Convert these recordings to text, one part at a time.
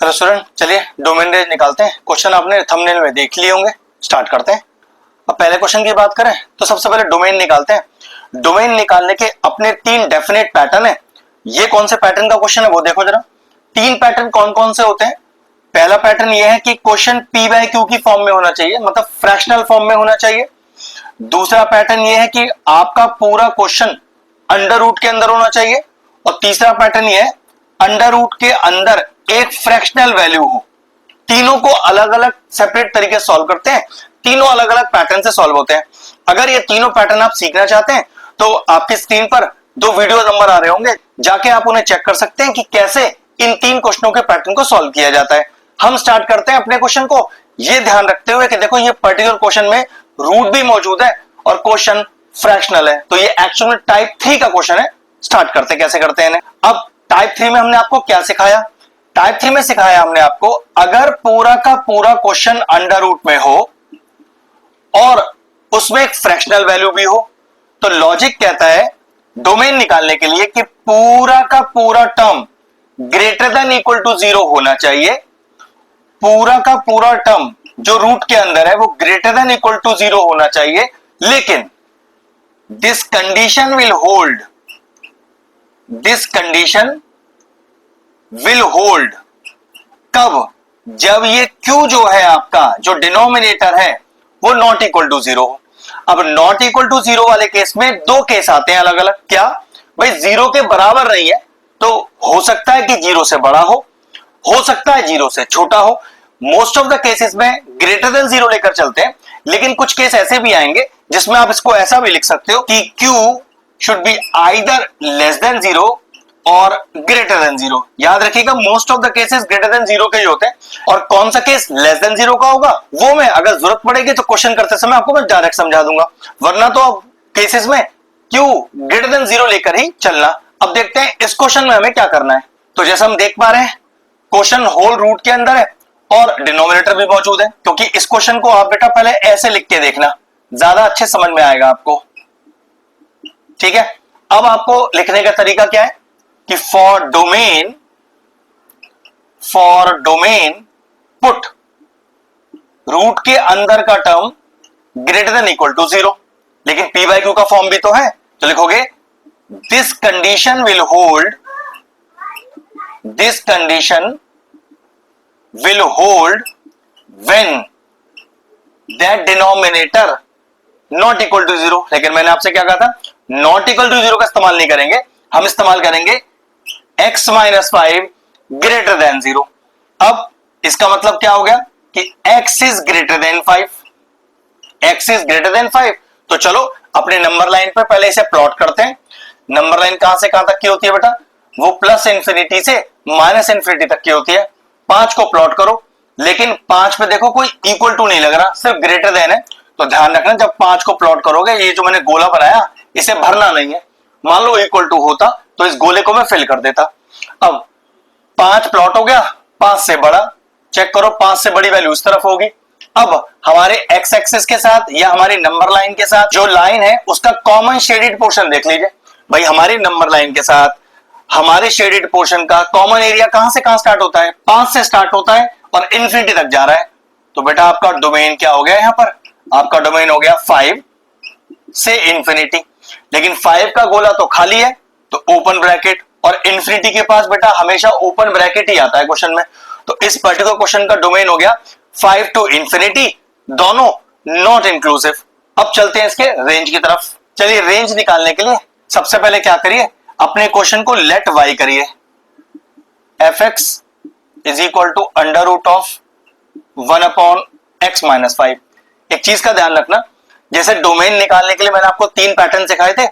Hello student, चलिए domain range निकालते हैं। क्वेश्चन आपने थंबनेल में देख लिए होंगे। स्टार्ट करते हैं। अब पहले क्वेश्चन की बात करें तो सबसे पहले डोमेन निकालते हैं। डोमेन निकालने के अपने तीन डेफिनेट पैटर्न है। ये कौन से पैटर्न का क्वेश्चन है वो देखो जरा। तीन पैटर्न कौन कौन से होते हैं। पहला पैटर्न ये है कि क्वेश्चन पी बाय क्यू की फॉर्म में होना चाहिए, मतलब फ्रैक्शनल फॉर्म में होना चाहिए। दूसरा पैटर्न ये है कि आपका पूरा क्वेश्चन अंडर रूट के अंदर होना चाहिए। और तीसरा पैटर्न ये है अंडर रूट के अंदर एक फ्रैक्शनल वैल्यू हो। तीनों को अलग अलग सेपरेट तरीके से सॉल्व करते हैं। तीनों अलग अलग पैटर्न से सॉल्व होते हैं। अगर ये तीनों पैटर्न आप सीखना चाहते हैं तो आपकी स्क्रीन पर दो वीडियो नंबर आ रहे होंगे, जाके आप उन्हें चेक कर सकते हैं कि कैसे इन तीन क्वेश्चनों के पैटर्न को सॉल्व किया जाता है। हम स्टार्ट करते हैं अपने क्वेश्चन को ये ध्यान रखते हुए कि देखो ये पर्टिकुलर क्वेश्चन में रूट भी मौजूद है और क्वेश्चन फ्रैक्शनल है, तो ये एक्चुअल में टाइप 3 का क्वेश्चन है। स्टार्ट करते हैं कैसे करते हैं। अब टाइप 3 में हमने आपको क्या सिखाया। टाइप 3 में सिखाया हमने आपको अगर पूरा का पूरा क्वेश्चन अंडर रूट में हो और उसमें एक फ्रैक्शनल वैल्यू भी हो तो लॉजिक कहता है डोमेन निकालने के लिए कि पूरा का पूरा term greater than equal to 0 होना चाहिए। पूरा का पूरा टर्म जो रूट के अंदर है वो ग्रेटर देन इक्वल टू 0 होना चाहिए। लेकिन this condition will hold, this condition will hold कब, जब ये Q जो है आपका जो डिनोमिनेटर है वो नॉट इक्वल टू 0 हो। अब नॉट इक्वल टू 0 वाले केस में दो केस आते हैं अलग अलग। क्या भाई, 0 के बराबर नहीं है तो हो सकता है कि 0 से बड़ा हो सकता है 0 से छोटा हो। मोस्ट ऑफ द केसेस में ग्रेटर देन 0 लेकर चलते हैं, लेकिन कुछ केस ऐसे भी आएंगे जिसमें आप इसको ऐसा भी लिख सकते हो कि Q should be either less than 0 और ग्रेटर देन 0। याद रखिएगा most of the cases greater than 0 के ही होते हैं। और कौन सा केस लेस देन 0 का होगा वो मैं अगर जरूरत पड़ेगी तो क्वेश्चन करते समय आपको मैं डायरेक्ट समझा दूंगा, वरना तो केसेस में क्यों ग्रेटर देन 0 लेकर ही चलना। अब देखते हैं इस क्वेश्चन में हमें क्या करना है। तो जैसा हम देख पा रहे हैं क्वेश्चन होल रूट के अंदर है और डिनोमिनेटर भी मौजूद है, क्योंकि इस क्वेश्चन को आप बेटा पहले ऐसे लिख के देखना, ज्यादा अच्छे समझ में आएगा आपको। ठीक है, अब आपको लिखने का तरीका क्या है कि फॉर डोमेन पुट रूट के अंदर का term greater than equal to 0, लेकिन पी बाय क्यू का फॉर्म भी तो है, तो लिखोगे this condition will hold, this condition will hold when that denominator not equal to 0। लेकिन मैंने आपसे क्या कहा था, नॉट इक्वल टू 0 का इस्तेमाल नहीं करेंगे, हम इस्तेमाल करेंगे x माइनस 5 ग्रेटर देन 0। अब इसका मतलब क्या हो गया कि x is greater than 5, x is greater than 5। तो चलो अपने नंबर लाइन पर पहले इसे प्लॉट करते हैं। नंबर लाइन कहां से कहां तक की होती है बेटा, वो प्लस इंफिनिटी से माइनस इंफिनिटी तक की होती है। 5 को प्लॉट करो, लेकिन 5 पे देखो कोई इक्वल टू नहीं लग रहा, सिर्फ ग्रेटर देन है। तो ध्यान रखना जब 5 को प्लॉट करोगे ये जो मैंने गोला बनाया इसे भरना नहीं है। मान लो इक्वल टू होता तो इस गोले को मैं फिल कर देता। अब 5 प्लॉट हो गया 5 से बड़ा, चेक करो 5 से बड़ी वैल्यू इस तरफ होगी। अब हमारे एक्स एक्सिस के साथ या हमारी नंबर लाइन के साथ जो लाइन है उसका कॉमन शेडेड पोर्शन देख लीजिए। भाई हमारी नंबर लाइन के साथ हमारे शेडेड पोर्शन का कॉमन एरिया कहां से कहां स्टार्ट होता है, 5 से स्टार्ट होता है और इंफिनिटी तक जा रहा है। तो बेटा आपका डोमेन क्या हो गया, यहां पर आपका डोमेन हो गया 5 से इंफिनिटी। लेकिन 5 का गोला तो खाली है तो ओपन ब्रैकेट, और इंफिनिटी के पास बेटा हमेशा ओपन ब्रैकेट ही आता है क्वेश्चन में। तो इस पर्टिकुलर क्वेश्चन का डोमेन हो गया 5 टू इंफिनिटी, दोनों नॉट इंक्लूसिव। अब चलते हैं इसके रेंज की तरफ। चलिए रेंज निकालने के लिए सबसे पहले क्या करिए, अपने क्वेश्चन को लेट y करिए, fx is equal to under root of 1 upon x minus 5। एक चीज का ध्यान रखना, जैसे डोमेन निकालने के लिए मैंने आपको 3 पैटर्न सिखाए थे,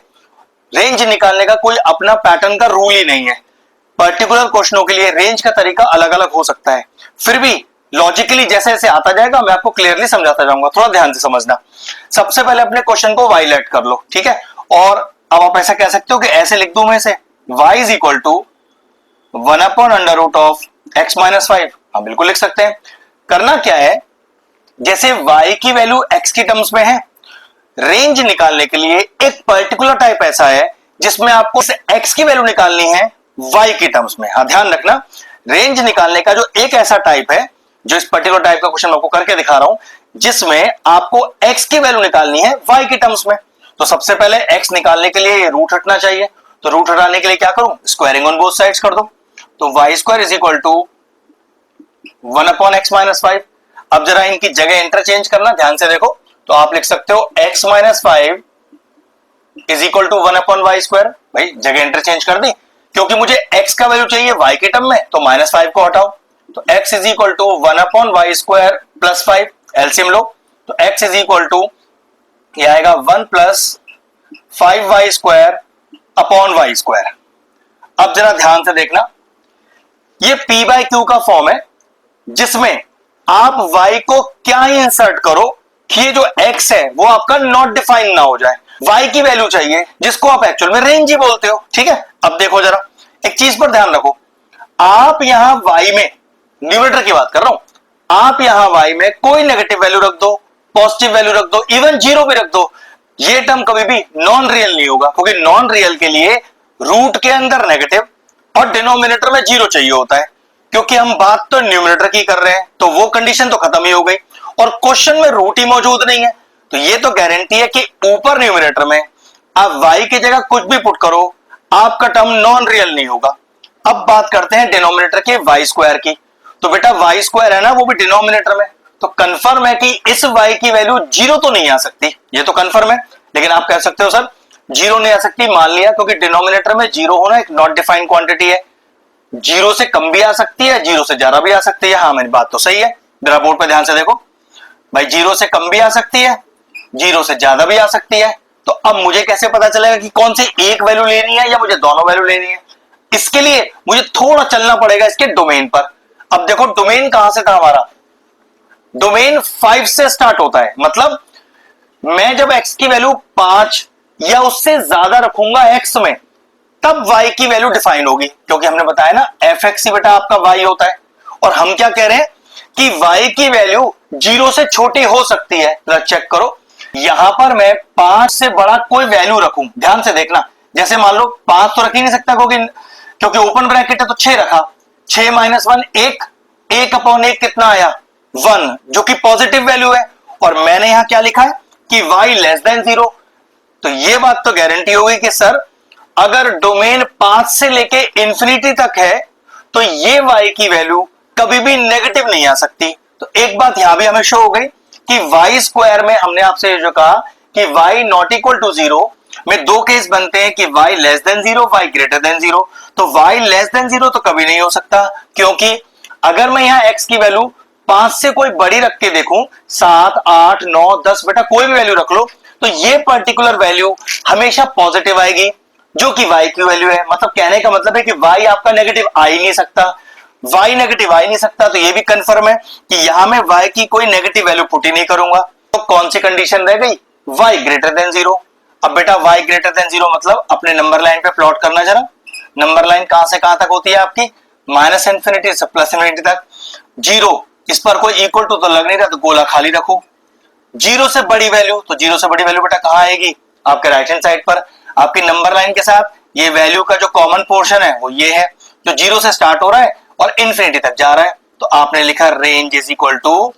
रेंज निकालने का कोई अपना पैटर्न का रूल ही नहीं है। पर्टिकुलर क्वेश्चनों के लिए रेंज का तरीका अलग अलग हो सकता है, फिर भी लॉजिकली जैसे जैसे आता जाएगा मैं आपको क्लियरली समझाता जाऊंगा, थोड़ा ध्यान से समझना। सबसे पहले अपने क्वेश्चन को y लेट कर लो, ठीक है। और अब आप ऐसा कह सकते हो कि ऐसे लिख दूं मैं इसे, y is equal to 1 upon under root of x minus 5। हाँ बिल्कुल लिख सकते हैं। करना क्या है, जैसे y की वैल्यू x की टर्म्स में है, रेंज निकालने के लिए एक पर्टिकुलर टाइप ऐसा है जिसमें आपको x की वैल्यू निकालनी है y की टर्म्स में। हाँ ध्यान रखना, रेंज निकालने का जो एक ऐसा टाइप है, जो इस पर्टिकुलर टाइप का क्वेश्चन मैं आपको करके दिखा रहा हूं, जिसमें आपको x की वैल्यू निकालनी है y के टर्म्स में। तो सबसे पहले x निकालने के लिए रूट हटना चाहिए, तो रूट हटाने के लिए क्या करूं, स्क्वायरिंग ऑन बोथ साइड्स कर दो। तो Y square is equal to 1/x-5। अब जरा इनकी जगह इंटरचेंज करना, ध्यान से देखो। तो आप लिख सकते हो x-5 is equal to 1/y²। भाई जगह इंटरचेंज कर दी, क्योंकि मुझे x का वैल्यू चाहिए y के टर्म में, तो -5 को हटाओ। तो x is equal to 1/y² plus 5, LCM लो। तो x इज इक्वल टू ये आएगा 1 + 5y² अपॉन y²। अब जरा ध्यान से देखना, ये p/q का फॉर्म है, जिसमें आप y को क्या इंसर्ट करो कि ये जो x है वो आपका नॉट डिफाइन ना हो जाए। y की वैल्यू चाहिए, जिसको आप एक्चुअल में रेंज ही बोलते हो, ठीक है। अब देखो जरा, एक चीज पर ध्यान रखो, आप यहां y में, न्यूमरेटर की बात कर रहा हूं, आप यहां y में कोई नेगेटिव वैल्यू रख दो, पॉजिटिव वैल्यू रख दो, इवन 0 भी रख दो, ये टर्म कभी भी नॉन रियल नहीं होगा, क्योंकि नॉन रियल के लिए रूट के अंदर नेगेटिव और डिनोमिनेटर में 0 चाहिए होता है। क्योंकि हम बात तो न्यूमरेटर की कर रहे हैं, तो वो कंडीशन तो खत्म ही हो गई, और क्वेश्चन में रूट ही मौजूद नहीं है, तो ये तो गारंटी है कि ऊपर न्यूमरेटर में आप y की जगह कुछ भी पुट करो, आपका टर्म नॉन रियल नहीं होगा। अब बात करते हैं डिनोमिनेटर के y² की। तो बेटा y² है ना, वो भी डिनोमिनेटर में, तो कंफर्म है कि इस y की वैल्यू 0 तो नहीं आ सकती, ये तो कंफर्म है। लेकिन आप कह सकते हो सर 0 नहीं आ सकती, मान लिया, क्योंकि डिनोमिनेटर में 0 होना एक नॉट डिफाइंड क्वांटिटी है, 0 से कम भी आ सकती है, 0 से ज्यादा भी आ सकती है। हाँ मेरी बात तो सही है, जरा बोर्ड पे ध्यान से देखो भाई, 0 से कम भी आ सकती है, 0 से ज्यादा भी आ सकती है। तो अब मुझे कैसे पता चलेगा कि कौन सी एक वैल्यू लेनी है या मुझे दोनों वैल्यू लेनी है? इसके लिए मुझे थोड़ा चलना पड़ेगा इसके डोमेन पर। अब देखो डोमेन कहां से था हमारा, डोमेन 5 से स्टार्ट होता है, मतलब मैं जब x की वैल्यू 5 या उससे ज्यादा रखूंगा x में, तब y की वैल्यू डिफाइन होगी, क्योंकि हमने बताया ना fx ही बेटा आपका y होता है। और हम क्या कह रहे हैं कि y की वैल्यू 0 से छोटी हो सकती है। जरा चेक करो, यहां पर मैं 5 से बड़ा कोई वैल्यू रखूं, ध्यान से देखना, जैसे मान लो 5 तो रख ही नहीं सकता, क्योंकि ओपन ब्रैकेट है, तो 6 रखा, 6 - 1 1, 1/1 कितना आया 1, जो कि पॉजिटिव वैल्यू है। और मैंने यहां क्या लिखा है कि y <0। तो ये बात तो गारंटी हो गई कि सर अगर डोमेन 5 से लेके इंफिनिटी तक है, तो ये y की वैल्यू कभी भी नेगेटिव नहीं आ सकती। तो एक बात यहां भी हमें शो हो गई कि y² में हमने आपसे जो कहा कि y नॉट इक्वल टू 0 में दो केस बनते हैं कि y <0, y <0। तो y <0 तो कभी नहीं हो सकता, क्योंकि अगर मैं यहां x की वैल्यू 5 से कोई बड़ी रख के देखूं, 7, 8, 9, 10, बेटा कोई भी वैल्यू रख लो, तो ये पर्टिकुलर वैल्यू हमेशा पॉजिटिव आएगी, जो कि y की वैल्यू है। मतलब कहने का मतलब है कि y आपका नेगेटिव आ ही नहीं सकता, y नेगेटिव आ ही नहीं सकता। तो ये भी कंफर्म है कि यहां मैं y की कोई नेगेटिव वैल्यू पुट ही नहीं करूंगा। तो कौन सी कंडीशन रह गई, y <0। अब बेटा y <0 मतलब अपने नंबर लाइन पे प्लॉट करना जरा। नंबर लाइन कहां से कहां तक होती है आपकी, -∞ से +∞ तक। 0 इस पर कोई इक्वल टू तो लग नहीं रहा, तो गोला खाली रखो। 0 से बड़ी वैल्यू, तो 0 से बड़ी वैल्यू बेटा कहां आएगी, आपके राइट हैंड साइड पर, आपकी नंबर लाइन के साथ ये वैल्यू का जो कॉमन पोर्शन है वो ये है, जो 0 से स्टार्ट हो रहा है और इंफिनिटी तक जा रहा है। तो आपने लिखा range is equal to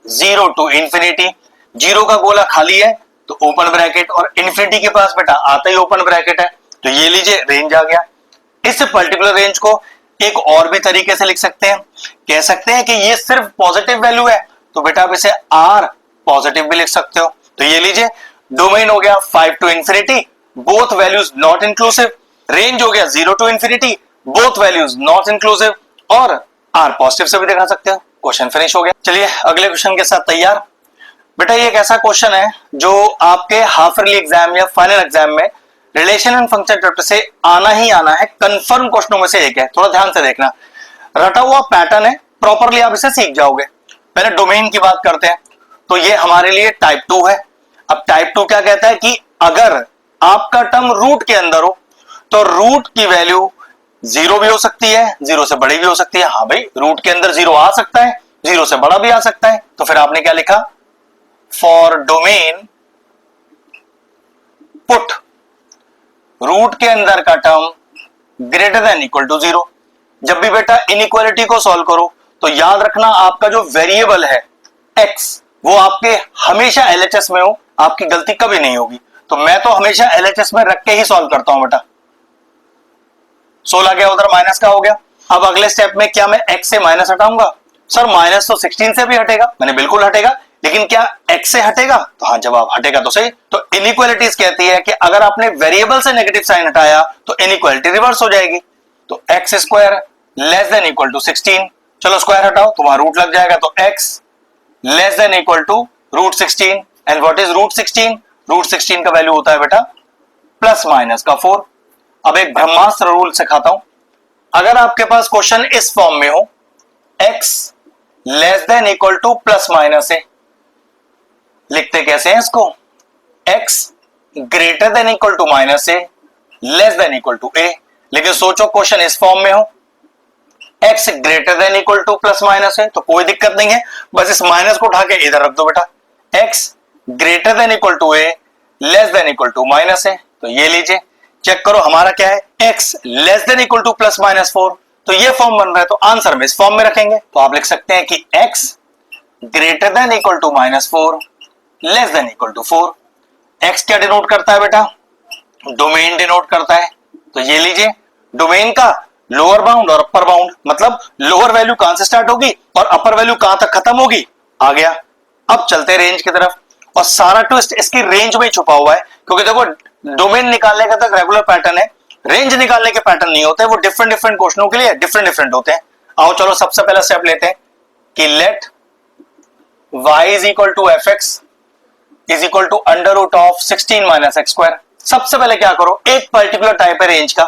0 to ∞। 0 का गोला खाली है तो ओपन ब्रैकेट, और इंफिनिटी के पास बेटा आता ही ओपन ब्रैकेट है, तो ये लीजिए रेंज आ गया। इस पर्टिकुलर रेंज को एक और भी तरीके से लिख सकते हैं, कह सकते हैं कि ये सिर्फ पॉजिटिव वैल्यू है, तो बेटा आप इसे आर पॉजिटिव भी लिख सकते हो। तो ये लीजिए डोमेन हो गया 5 to ∞, both values not inclusive. Range हो गया 0 to ∞, both values not inclusive, और आर पॉजिटिव से भी दिखा सकते हो। क्वेश्चन फिनिश हो गया। चलिए अगले क्वेश्चन के साथ तैयार। बेटा ये एक ऐसा क्वेश्चन है जो आपके हाफ ईयरली एग्जाम या फाइनल एग्जाम में रिलेशन एंड फंक्शन चैप्टर से आना ही आना है, कंफर्म क्वेश्चनों में से एक है। थोड़ा ध्यान से देखना, रटा हुआ पैटर्न है, प्रॉपरली आप इसे सीख जाओगे। पहले डोमेन की बात करते हैं, तो ये हमारे लिए टाइप 2 है। अब टाइप 2 क्या कहता है कि अगर आपका टर्म रूट के अंदर हो, तो रूट की वैल्यू 0 भी हो सकती है, 0 से बड़ी भी हो सकती है। हाँ भाई, रूट के अंदर 0 आ सकता है, 0 से बड़ा भी आ सकता है। तो फिर आपने क्या लिखा, फॉर डोमेन पुट रूट के अंदर का टर्म >= 0। जब भी बेटा इनइक्वालिटी को सॉल्व करो तो याद रखना आपका जो वेरिएबल है x वो आपके हमेशा LHS में हो, आपकी गलती कभी नहीं होगी। तो मैं तो हमेशा LHS में रख के ही सॉल्व करता हूं बेटा। 16 गया उधर, माइनस का हो गया। अब अगले स्टेप में क्या मैं x से माइनस हटाऊंगा? सर माइनस तो 16 से भी हटेगा, मैंने बिल्कुल हटेगा, लेकिन क्या x से हटेगा? तो हाँ, जवाब हटेगा तो सही। तो इनइक्वालिटीज कहती है कि अगर आपने वेरिएबल से नेगेटिव साइन हटाया तो इनइक्वालिटी रिवर्स हो जाएगी। तो x square less than equal to 16, चलो स्क्वायर हटाओ तो वहां रूट लग जाएगा, तो x less than equal to root 16। And what is root 16? Root 16 का वैल्यू होता है बेटा प्लस माइनस का 4। अब एक ब्रह्मास्त्र रूल सिखाता हूं। अगर आपके पास क्वेश्चन इस फॉर्म में हो, x less than equal to plus minus है, लिखते कैसे हैं इसको? x greater than equal to minus a less than equal to a. लेकिन सोचो क्वेश्चन इस फॉर्म में हो, x greater than equal to plus minus है, तो कोई दिक्कत नहीं है, बस इस माइनस को उठा के इधर रख दो बेटा। x greater than equal to A less than equal to minus है, तो ये लीजिए, चेक करो हमारा क्या है, x less than equal to plus minus 4। तो ये फॉर्म बन रहा है, तो आंसर में इस फॉर्म में रखेंगे। तो आप लिख सकते हैं कि x greater than equal to minus 4 less than equal to 4। x क्या डिनोट करता है बेटा? डोमेन डिनोट करता है। तो ये लीजिए, डोमेन का लोअर बाउंड और अपर बाउंड, मतलब लोअर वैल्यू कहां से स्टार्ट होगी और अपर वैल्यू कहां तक खत्म होगी, आ गया। अब चलते रेंज की तरफ, और सारा ट्विस्ट इसकी रेंज में छुपा हुआ है, क्योंकि देखो डोमेन निकालने का तक रेगुलर पैटर्न है, रेंज निकालने के पैटर्न नहीं होते, वो डिफरेंट डिफरेंट क्वेश्चनों के लिए डिफरेंट डिफरेंट होते हैं। आओ चलो सबसे पहला स्टेप लेते हैं कि let y is equal to F X is equal to under root of 16 minus X square. सबसे पहले क्या करो, एक पर्टिकुलर टाइप है रेंज का,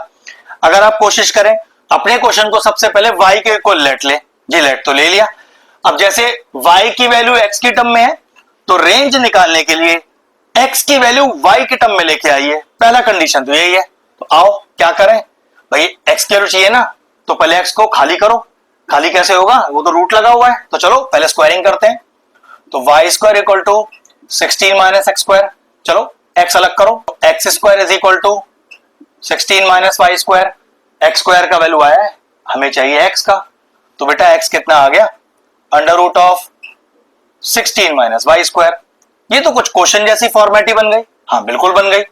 अगर आप कोशिश करें अपने क्वेश्चन को सबसे पहले y के इक्वल लेट ले, जी लेट तो ले लिया। अब जैसे y की वैल्यू x की टर्म में है, तो रेंज निकालने के लिए x की वैल्यू y की टर्म में लेके आइए, पहला कंडीशन तो यही है। तो आओ क्या करें भाई, x की वैल्यू चाहिए ना, तो पहले x को खाली करो। खाली कैसे होगा, वो तो रूट लगा हुआ है, तो चलो पहले स्क्वायरिंग करते हैं। तो Y square equal to 16 minus X square, चलो x अलग करो, X square is equal to 16 minus Y square. X square का वैल्यू आया है, हमें चाहिए x का, तो बेटा x कितना आ गया, under root of 16 minus Y square. ये तो कुछ क्वेश्चन जैसी फॉर्मेलिटी बन गई, हाँ बिल्कुल बन गई।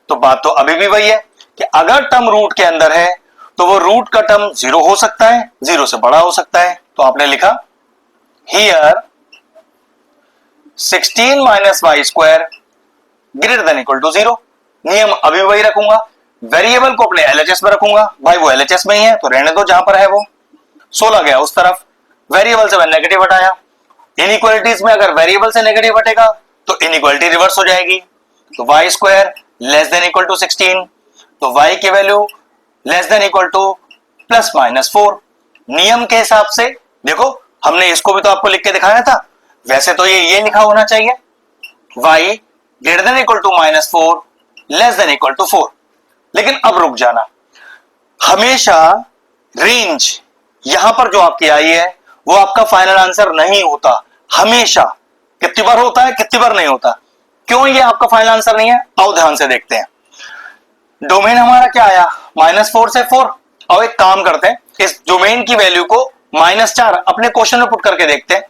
तो बात तो अभी भी वही है कि अगर टर्म रूट के अंदर है तो वो रूट का टर्म 0 हो सकता है, 0 से बड़ा हो सकता है। तो आपने लिखा here 16 minus Y square greater than equal to 0। नियम अभी वही रखूंगा, वेरिएबल को अपने LHS में रखूंगा, भाई वो LHS में ही है तो रहने दो जहां पर है वो। 16 गया उस तरफ, वेरिएबल से मैंने नेगेटिव हटाया। इनइक्वालिटीज में अगर वेरिएबल से नेगेटिव हटेगा तो इनइक्वालिटी रिवर्स हो जाएगी। तो Y square less than equal to 16, तो y की value less than equal to plus minus 4। नियम के हिसाब से देखो, हमने इसको भी तो आपको लिख के दिखाया था, वैसे तो ये लिखा होना चाहिए y greater than equal to minus 4 less than equal to 4। लेकिन अब रुक जाना, हमेशा रेंज यहां पर जो आपकी आई है वो आपका फाइनल आंसर नहीं होता, हमेशा। कितनी बार होता है, कितनी बार नहीं होता, क्यों ये आपका फाइनल आंसर नहीं है, आओ ध्यान से देखते हैं। डोमेन हमारा क्या आया, -4 से 4। और एक काम करते हैं, इस डोमेन की वैल्यू को -4 अपने क्वेश्चन में पुट करके देखते हैं।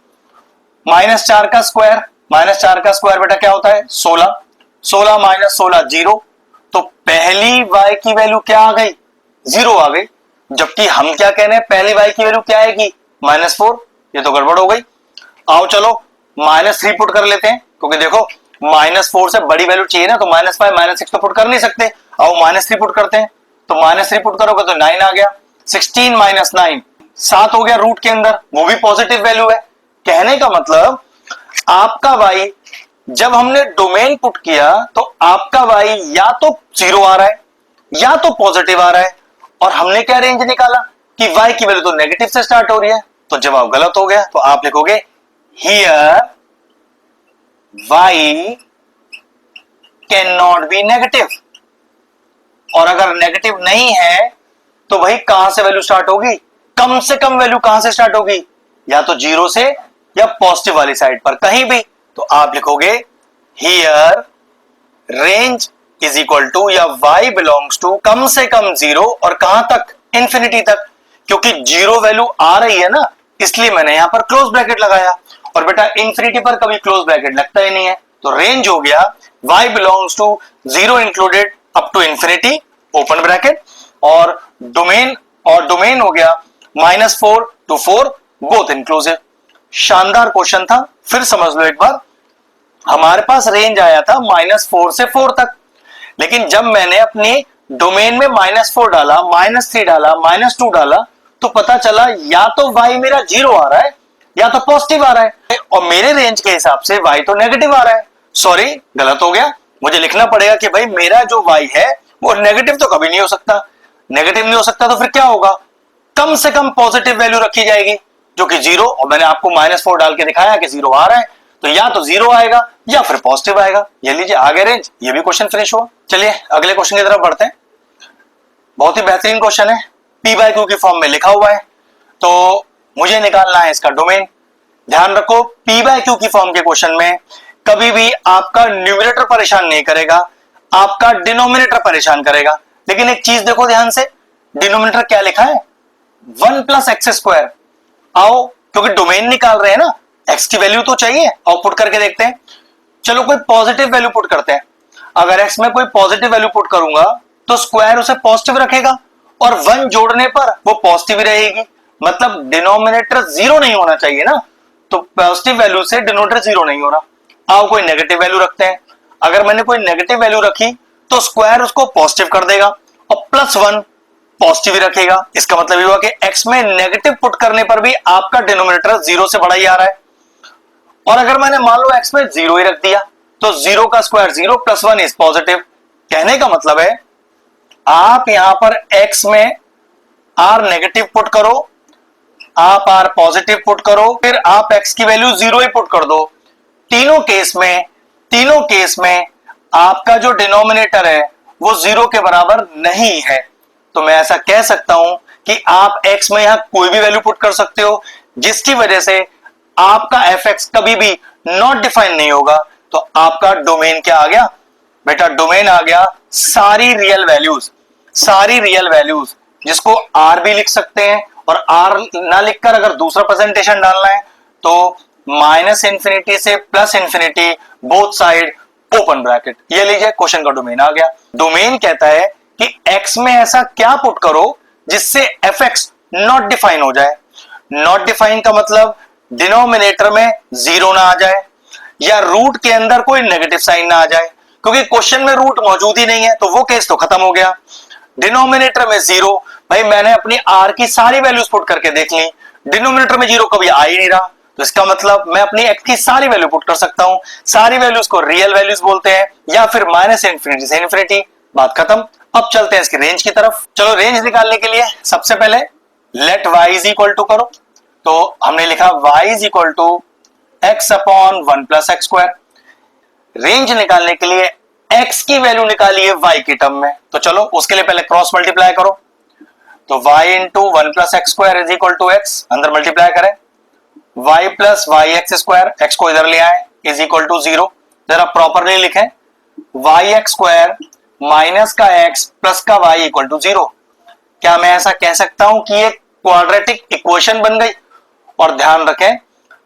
-4 का स्क्वायर, -4 का स्क्वायर बेटा क्या होता है 16, 16 माइनस 16 0। तो पहली y की वैल्यू क्या आ गई, 0 आ गई, जबकि हम क्या कह रहे हैं, पहली y की वैल्यू क्या आएगी -4। ये तो गड़बड़ हो गई। आओ चलो -3 पुट कर लेते हैं, क्योंकि देखो -4 से बड़ी वैल्यू चाहिए ना, तो -5 -6 तो पुट कर नहीं सकते। आओ -3 पुट करते हैं, तो -3 पुट करोगे तो 9 आ गया। 16 माइनस 9 7 हो गया रूट के अंदर, वो भी पॉजिटिव वैल्यू है। कहने का मतलब आपका y जब हमने डोमेन पुट किया तो आपका y या तो 0 आ रहा है या तो पॉजिटिव आ रहा है, और हमने क्या रेंज निकाला कि y की वैल्यू तो नेगेटिव से स्टार्ट हो रही है, तो जवाब गलत हो गया। तो आप लिखोगे here y can not be negative, और अगर नेगेटिव नहीं है तो भाई कहां से वैल्यू स्टार्ट होगी, कम से कम वैल्यू कहां से स्टार्ट होगी, या तो 0 से या पॉजिटिव वाली साइड पर कहीं भी। तो आप लिखोगे here range is equal to, या y बिलोंग्स टू कम से कम 0 और कहां तक, इंफिनिटी तक। क्योंकि जीरो वैल्यू आ रही है ना, इसलिए मैंने यहां पर क्लोज ब्रैकेट लगाया। और बेटा इंफिनिटी पर कभी क्लोज ब्रैकेट लगता ही नहीं है, तो रेंज हो गया y belongs to 0 included up to infinity open bracket, और डोमेन हो गया -4 to 4 बोथ इंक्लूसिव। शानदार क्वेश्चन था, फिर समझ लो एक बार। हमारे पास रेंज आया था -4 से 4 तक, लेकिन जब मैंने अपने डोमेन में -4 डाला, -3 डाला, -2 डाला, तो पता चला या तो y मेरा 0 आ रहा है या तो पॉजिटिव आ रहा है, और मेरे रेंज के हिसाब से y तो नेगेटिव आ रहा है। सॉरी, गलत हो गया, मुझे लिखना पड़ेगा कि भाई मेरा जो y है वो नेगेटिव तो कभी नहीं हो सकता। नेगेटिव नहीं हो सकता तो फिर क्या होगा, कम से कम पॉजिटिव वैल्यू रखी जाएगी जो कि 0, और मैंने आपको -4 डाल के दिखाया कि 0 आ रहा है, तो या तो 0 आएगा या फिर पॉजिटिव आएगा। ये लीजिए आ गया रेंज, ये भी क्वेश्चन फिनिश हुआ। चलिए अगले क्वेश्चन की तरफ बढ़ते हैं। बहुत ही बेहतरीन क्वेश्चन है, p बाय क्यू की फॉर्म में लिखा हुआ है, तो मुझे निकालना है इसका डोमेन। ध्यान रखो, p बाय क्यू की फॉर्म के क्वेश्चन में कभी भी आपका न्यूमरेटर परेशान नहीं करेगा, आपका डिनोमिनेटर परेशान करेगा। लेकिन एक चीज देखो ध्यान से, डिनोमिनेटर क्या लिखा है, 1 + x²। आओ, क्योंकि डोमेन निकाल रहे हैं ना, x की वैल्यू तो चाहिए, और पुट करके देखते हैं। चलो कोई पॉजिटिव वैल्यू पुट करते हैं। अगर x में कोई पॉजिटिव वैल्यू पुट करूंगा तो स्क्वायर उसे पॉजिटिव रखेगा, और 1 जोड़ने पर वो पॉजिटिव रहेगी, मतलब डिनोमिनेटर 0 नहीं होना चाहिए ना, तो पॉजिटिव वैल्यू से डिनोमिनेटर 0 नहीं हो रहा। आओ कोई नेगेटिव वैल्यू रखते हैं। अगर मैंने कोई नेगेटिव वैल्यू रखी तो स्क्वायर उसको पॉजिटिव कर देगा, और +1 पॉजिटिव ही रखेगा। इसका मतलब ये हुआ कि x में नेगेटिव पुट करने पर भी आपका डिनोमिनेटर 0 से बड़ा ही आ रहा है। और अगर मैंने मान लो x में 0 ही रख दिया तो 0 का स्क्वायर 0 +1 इज पॉजिटिव। कहने का मतलब है आप यहां पर x में r नेगेटिव पुट करो, आप r पॉजिटिव पुट करो, फिर आप x की वैल्यू 0 ही पुट कर दो। तीनों केस में आपका जो डिनोमिनेटर है वो 0 के बराबर नहीं है। तो मैं ऐसा कह सकता हूं कि आप x में यहां कोई भी वैल्यू पुट कर सकते हो, जिसकी वजह से आपका fx कभी भी नॉट डिफाइन नहीं होगा। तो आपका डोमेन क्या आ गया बेटा, डोमेन आ गया सारी रियल वैल्यूज, जिसको r भी लिख सकते हैं, और r ना लिखकर अगर दूसरा प्रेजेंटेशन डालना है तो -∞ से +∞, बोथ साइड ओपन ब्रैकेट। ये लीजिए क्वेश्चन का डोमेन आ गया। डोमेन कहता है कि x में ऐसा क्या पुट करो जिससे fx नॉट डिफाइन हो जाए। नॉट डिफाइन का मतलब डिनोमिनेटर में 0 ना आ जाए, या रूट के अंदर कोई नेगेटिव साइन ना आ जाए, क्योंकि क्वेश्चन में रूट मौजूद ही नहीं है, तो वो केस तो खत्म हो गया। डिनोमिनेटर में 0, भाई मैंने अपनी r की सारी वैल्यूज पुट करके देख ली, डिनोमिनेटर में 0 कभी आ ही नहीं रहा, तो इसका मतलब मैं अपनी x की सारी वैल्यू पुट कर सकता हूं। सारी वैल्यूज को रियल वैल्यूज बोलते हैं, या फिर -∞ से इन्फिनिटी। बात खत्म। अब चलते हैं इसकी रेंज की तरफ। चलो रेंज निकालने के लिए सबसे पहले let y is equal to करो, तो हमने लिखा y is equal to x/1 + x²। Range निकालने के लिए x की वैल्यू निकालिए y की टर्म में, तो चलो उसके लिए पहले क्रॉस मल्टीप्लाई करो, तो y × 1 + x² is equal to x, अंदर मल्टीप्लाई करें, y + yx², x को इधर ले आए, इज इक्वल टू 0। जरा प्रॉपरली लिखें, yx² माइनस का x प्लस का y इक्वल टू 0। क्या मैं ऐसा कह सकता हूं कि ये क्वाड्रेटिक इक्वेशन बन गई? और ध्यान रखें,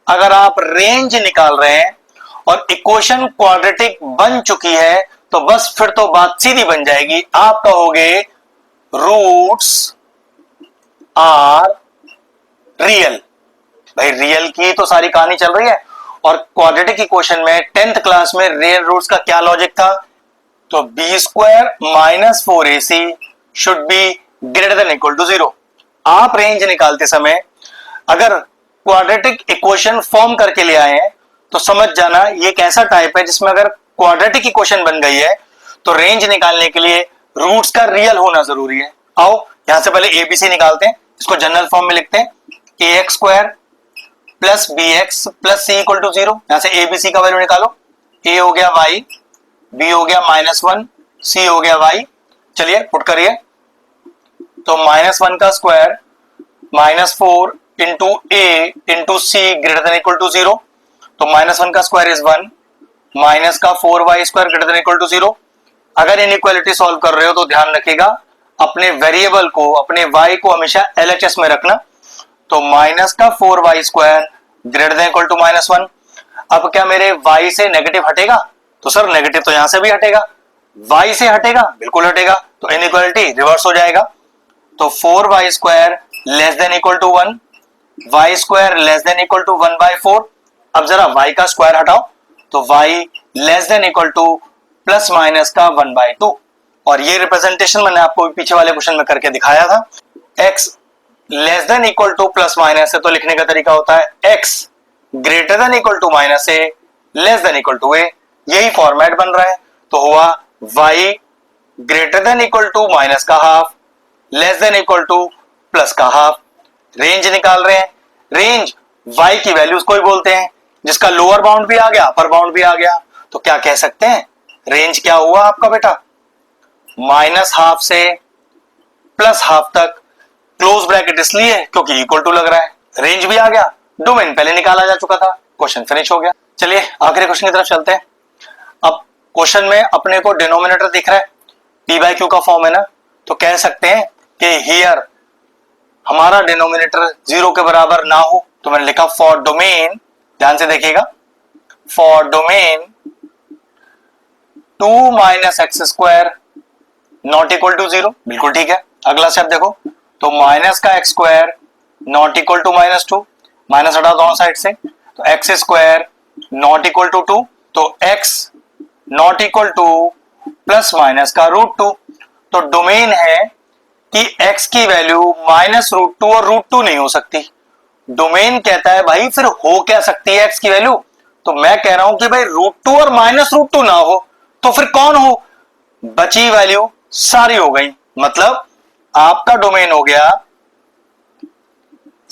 अगर आप रेंज निकाल रहे हैं और इक्वेशन क्वाड्रेटिक बन चुकी है तो बस फिर तो बात सीधी बन जाएगी, आप कहोगे रूट्स आर रियल। भाई रियल की तो सारी कहानी चल रही है, और क्वाड्रेटिक इक्वेशन में 10th क्लास में रियल रूट्स का क्या लॉजिक था, तो b² - 4ac should be greater than equal to 0। आप रेंज निकालते समय अगर क्वाड्रेटिक इक्वेशन फॉर्म करके ले आए हैं तो समझ जाना ये एक ऐसा टाइप है जिसमें अगर क्वाड्रेटिक इक्वेशन बन गई है तो रेंज निकालने के लिए रूट्स का रियल होना जरूरी है। आओ यहां से पहले एबीसी निकालते हैं, इसको जनरल फॉर्म में लिखते हैं, ax² + bx + c equal to 0। यहां से एबीसी का वैल्यू निकालो, a हो गया y, b हो गया -1, c हो गया y। चलिए पुट करिए, तो -1 का square -4 into a into c greater than equal to 0, तो -1 का स्क्वायर इज 1, माइनस का 4y² greater than equal to 0। अगर इनइक्वालिटी सॉल्व कर रहे हो तो ध्यान रखिएगा अपने वेरिएबल को, अपने y को हमेशा LHS में रखना। तो माइनस का 4y² greater than equal to -1। अब क्या मेरे y से नेगेटिव हटेगा? तो सर नेगेटिव तो यहां से भी हटेगा, y से हटेगा, बिल्कुल हटेगा, तो इनइक्वालिटी रिवर्स हो जाएगा। तो 4y² less than equal to 1, y² less than equal to 1/4। अब जरा y का स्क्वायर हटाओ, तो y less than equal to plus minus का 1/2। और ये रिप्रेजेंटेशन मैंने आपको पीछे वाले क्वेश्चन में करके दिखाया था। x less than equal to plus minus है तो लिखने का तरीका होता है x greater than equal to minus a less than equal to a, यही फॉर्मेट बन रहा है। तो हुआ y greater than equal to minus का half less than equal to plus का हाफ। रेंज निकाल रहे हैं, रेंज y की वैल्यूज को ही बोलते हैं, जिसका लोअर बाउंड भी आ गया, अपर बाउंड भी आ गया। तो क्या कह सकते हैं, रेंज क्या हुआ आपका बेटा, -½ से +½ तक। क्लोज ब्रैकेट इसलिए क्योंकि इक्वल टू लग रहा है, रेंज भी आ गया, डोमेन पहले निकाला जा चुका था, क्वेश्चन फिनिश हो गया। चलिए आखिरी क्वेश्चन की तरफ चलते हैं। अब क्वेश्चन में अपने को डिनोमिनेटर दिख रहा है, p/q का फॉर्म है ना, तो कह सकते हैं कि हियर हमारा डिनोमिनेटर 0 के बराबर ना हो। तो मैंने लिखा फॉर डोमेन, ध्यान से देखिएगा, for domain 2 - x² not equal to 0, बिल्कुल ठीक है। अगला स्टेप देखो, तो माइनस का x² not equal to -2, minus हटा दोनों साइड से, तो x² नॉट इक्वल टू 2, तो x not equal to plus minus का √2। तो डोमेन है कि x की वैल्यू -√2 और √2 नहीं हो सकती। डोमेन कहता है भाई फिर हो क्या सकती है x की वैल्यू, तो मैं कह रहा हूं कि भाई √2 और -√2 ना हो, तो फिर कौन हो, बची वैल्यू सारी हो गई। मतलब आपका डोमेन हो गया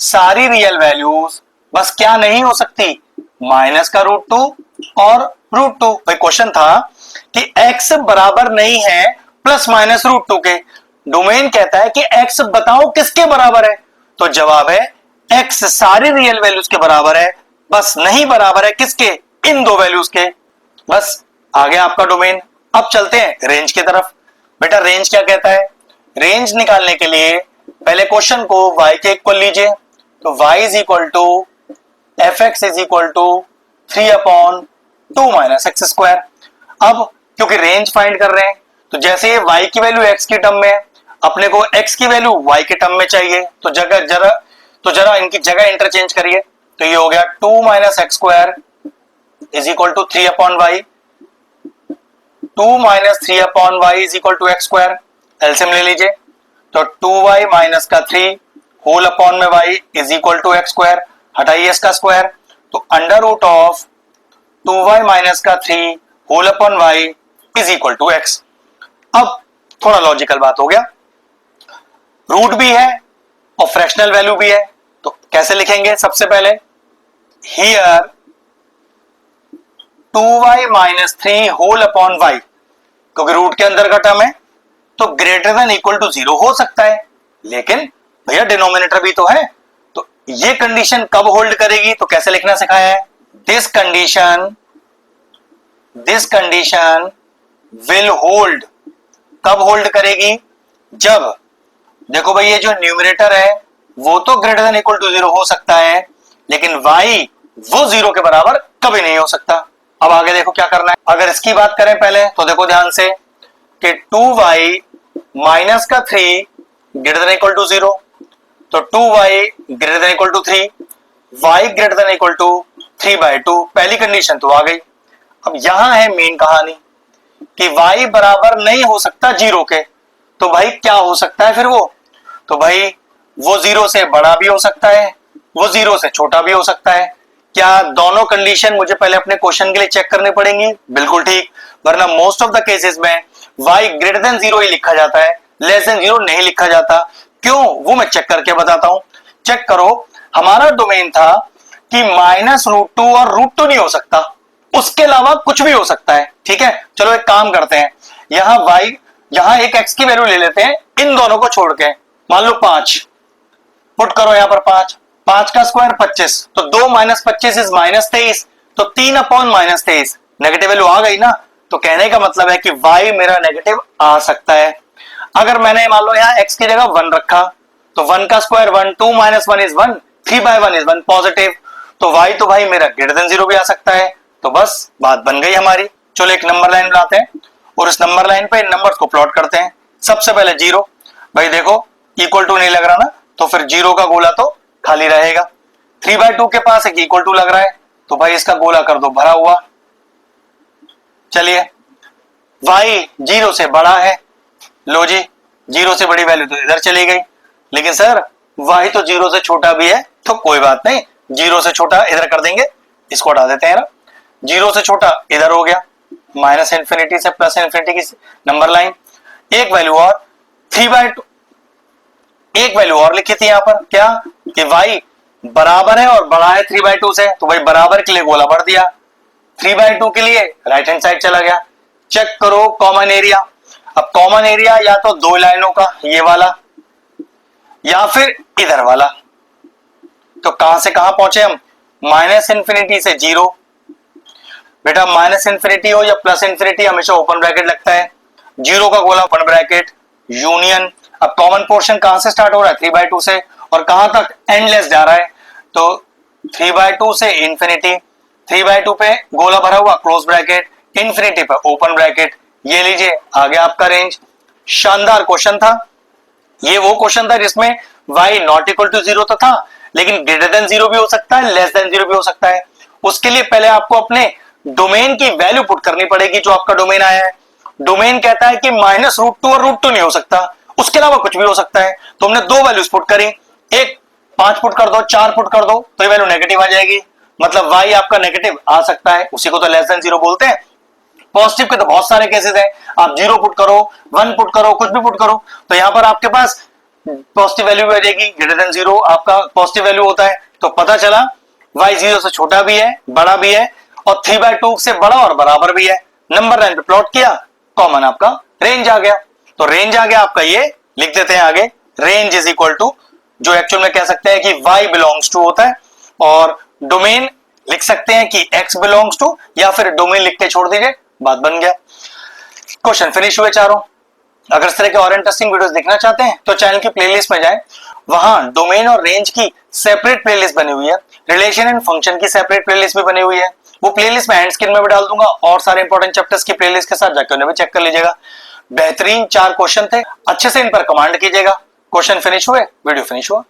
सारी रियल वैल्यूज, बस क्या नहीं हो सकती, माइनस का √2 और √2। भाई क्वेश्चन था कि x बराबर नहीं है प्लस माइनस √2 के, डोमेन कहता है कि x बताओ किसके बराबर है, तो जवाब है x सारी रियल वैल्यूज के बराबर है, बस नहीं बराबर है किसके, इन दो वैल्यूज के। बस आ गया आपका डोमेन। अब चलते हैं रेंज की तरफ। बेटा रेंज क्या कहता है, रेंज निकालने के लिए पहले क्वेश्चन को y के इक्वल लीजिए, तो y is equal to fx is equal to 3/2 - x²। अब क्योंकि रेंज फाइंड कर रहे हैं, तो जैसे ये y की वैल्यू x की टर्म में है, अपने को x की वैल्यू y के टर्म में चाहिए, तो जरा इनकी जगह इंटरचेंज करिए। तो ये हो गया 2 - x² is equal to 3/y, 2 - 3/y is equal to x²। LCM ले लीजिए, तो 2y - का 3 होल अपॉन में y is equal to x², हटाइए इसका स्क्वायर, तो √ऑफ 2y - का 3 whole upon y is equal to x। अब थोड़ा लॉजिकल बात हो गया, रूट भी है और फ्रैक्शनल वैल्यू भी है, तो कैसे लिखेंगे, सबसे पहले here 2y - 3 whole upon y, क्योंकि रूट के अंदर का टर्म है तो ग्रेटर देन इक्वल टू 0 हो सकता है, लेकिन भैया डिनोमिनेटर भी तो है, तो ये कंडीशन कब होल्ड करेगी, तो कैसे लिखना सिखाया है, दिस कंडीशन विल होल्ड। कब होल्ड करेगी, जब देखो भाई ये जो न्यूमरेटर है वो तो ग्रेटर देन इक्वल टू 0 हो सकता है, लेकिन y वो 0 के बराबर कभी नहीं हो सकता। अब आगे देखो क्या करना है, अगर इसकी बात करें पहले तो देखो ध्यान से कि 2y - का 3 ग्रेटर देन इक्वल टू 0, तो 2y greater than equal to 3, y greater than equal to 3/2, पहली कंडीशन तो आ गई। अब यहां है मेन कहानी कि y बराबर नहीं हो सकता 0 के, तो भाई क्या हो सकता है फिर वो, तो भाई वो 0 से बड़ा भी हो सकता है, वो 0 से छोटा भी हो सकता है। क्या दोनों कंडीशन मुझे पहले अपने क्वेश्चन के लिए चेक करनी पड़ेंगी, बिल्कुल ठीक, वरना मोस्ट ऑफ द केसेस में y ग्रेटर देन 0 ही लिखा जाता है, लेस देन 0 नहीं लिखा जाता। क्यों, वो मैं चेक करके बताता हूं। चेक करो, हमारा डोमेन था कि -√2 और √2 नहीं हो सकता, उसके अलावा कुछ भी हो सकता है, ठीक है। चलो एक काम करते हैं, यहां एक x की वैल्यू ले लेते हैं, इन दोनों को छोड़ के, मान लो 5 पुट करो यहां पर, 5 का स्क्वायर 25, तो 2 - 25 इज -23, तो 3/-23 नेगेटिव वैल्यू आ गई ना, तो कहने का मतलब है कि y मेरा नेगेटिव आ सकता है। अगर मैंने मान लो यहाँ x की जगह 1 रखा तो 1 का square 1, 2 minus 1 is 1, 3/1 is 1 positive, तो y तो भाई मेरा ग्रेटर देन 0 भी आ सकता है। तो बस बात बन गई हमारी। चलो एक नंबर लाइन बनाते हैं और इस नंबर लाइन पे इन नंबर्स को प्लॉट करते हैं। सबसे पहले 0, भाई देखो इक्वल टू नहीं लग रहा ना, तो फिर 0 का गोला तो खाली रहेगा। 3/2 के पास एक इक्वल टू लग रहा है, तो भाई इसका गोला कर दो भरा हुआ। चलिए y 0 से बड़ा है, लो जी 0 से बड़ी वैल्यू तो इधर चली गई, लेकिन सर y तो 0 से छोटा भी है, तो कोई बात नहीं, 0 से छोटा इधर कर देंगे, इसको हटा देते हैं ना, 0 से छोटा इधर हो गया, माइनस इंफिनिटी से प्लस इंफिनिटी की नंबर लाइन। एक वैल्यू और 3/2, एक वैल्यू और लिखी थी यहां पर क्या कि y बराबर है और बड़ा है 3/2 से, तो भाई बराबर के लिए गोला भर दिया, 3/2 के लिए राइट हैंड साइड चला गया। चेक करो कॉमन एरिया। अब कॉमन एरिया या तो दो लाइनों का ये वाला या फिर इधर वाला, तो कहां से कहां पहुंचे हम, माइनस इंफिनिटी से 0। बेटा माइनस इंफिनिटी हो या प्लस इंफिनिटी हमेशा ओपन ब्रैकेट लगता है, 0 का गोला ओपन ब्रैकेट यूनियन। अब कॉमन पोर्शन कहां से स्टार्ट हो रहा है, 3/2 से, और कहां तक एंडलेस जा रहा है, तो 3/2 से इंफिनिटी, 3/2 पे गोला भरा हुआ क्लोज ब्रैकेट, इंफिनिटी पे ओपन ब्रैकेट। ये लीजिए आ गया आपका रेंज। शानदार क्वेश्चन था ये, वो क्वेश्चन था जिसमें y नॉट इक्वल टू 0 तो था, लेकिन ग्रेटर देन 0 भी हो सकता है, लेस देन 0 भी हो सकता है। उसके लिए पहले आपको अपने डोमेन की वैल्यू पुट करनी पड़ेगी, जो आपका डोमेन आया है। डोमेन कहता है कि -√2 और √2 नहीं हो सकता, उसके अलावा कुछ भी हो सकता है। तो हमने दो वैल्यूज पुट करी, एक 5 पुट कर दो, 4 पुट कर दो, तो ये वैल्यू नेगेटिव आ जाएगी, मतलब y आपका नेगेटिव आ सकता है, उसी को तो लेस देन 0 बोलते हैं। पॉजिटिव के तो बहुत सारे केसेस हैं, आप 0 पुट करो, 1 पुट करो, कुछ भी पुट करो, तो यहां पर आपके पास पॉजिटिव वैल्यू आ जाएगी, ग्रेटर देन 0 आपका पॉजिटिव वैल्यू होता है। तो पता चला y 0 से छोटा भी है, बड़ा भी है, और 3/2 से बड़ा और बराबर भी है। नंबर लाइन पे प्लॉट किया, कॉमन आपका रेंज आ गया। तो रेंज आ गया आपका, ये लिख देते हैं आगे, रेंज इज इक्वल टू, जो एक्चुअल में कह सकते हैं कि y बिलोंग्स टू होता है, और डोमेन लिख सकते हैं कि x बिलोंग्स टू, या फिर डोमेन लिख के छोड़ दीजिए, बात बन गया। क्वेश्चन फिनिश हुए चारों। अगर इस तरह के और इंटरेस्टिंग वीडियोस देखना चाहते हैं तो चैनल की प्लेलिस्ट में जाएं, वहां डोमेन और रेंज की सेपरेट प्लेलिस्ट बनी हुई है, रिलेशन एंड फंक्शन की सेपरेट प्लेलिस्ट भी बनी हुई है। वो प्लेलिस्ट मैं एंड स्क्रीन में भी डाल दूंगा, और सारे इंपॉर्टेंट चैप्टर्स की प्लेलिस्ट के साथ जाकर उन्हें भी चेक कर लीजिएगा। बेहतरीन 4 क्वेश्चन थे, अच्छे से इन पर कमांड कीजिएगा। क्वेश्चन फिनिश हुए, वीडियो फिनिश हुआ।